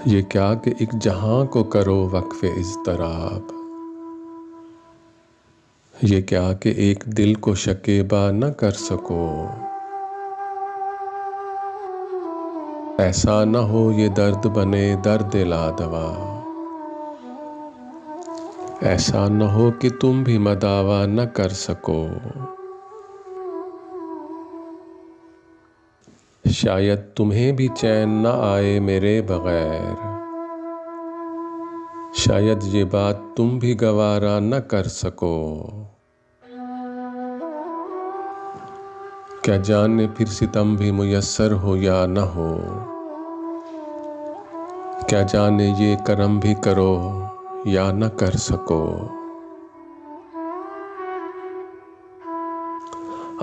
ये क्या कि एक जहां को करो वक्फ़े इज़्तिराब। ये क्या कि एक दिल को शकीबा न कर सको। ऐसा न हो ये दर्द बने दर्द लादवा। ऐसा न हो कि तुम भी मदावा न कर सको। शायद तुम्हें भी चैन न आए मेरे बगैर। शायद ये बात तुम भी गवारा न कर सको। क्या जाने फिर सितम भी मुयस्सर हो या न हो। क्या जाने ये करम भी करो या न कर सको।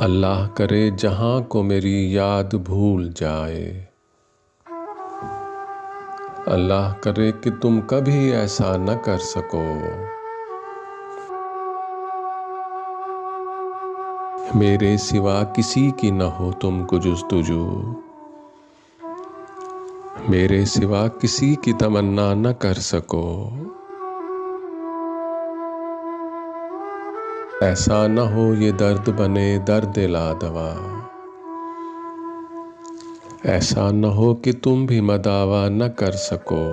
अल्लाह करे जहां को मेरी याद भूल जाए। अल्लाह करे कि तुम कभी ऐसा न कर सको। मेरे सिवा किसी की न हो तुमको जुस्तुजू। मेरे सिवा किसी की तमन्ना न कर सको। ऐसा न हो ये दर्द बने दर्द लादवा। ऐसा न हो कि तुम भी मदावा न कर सको।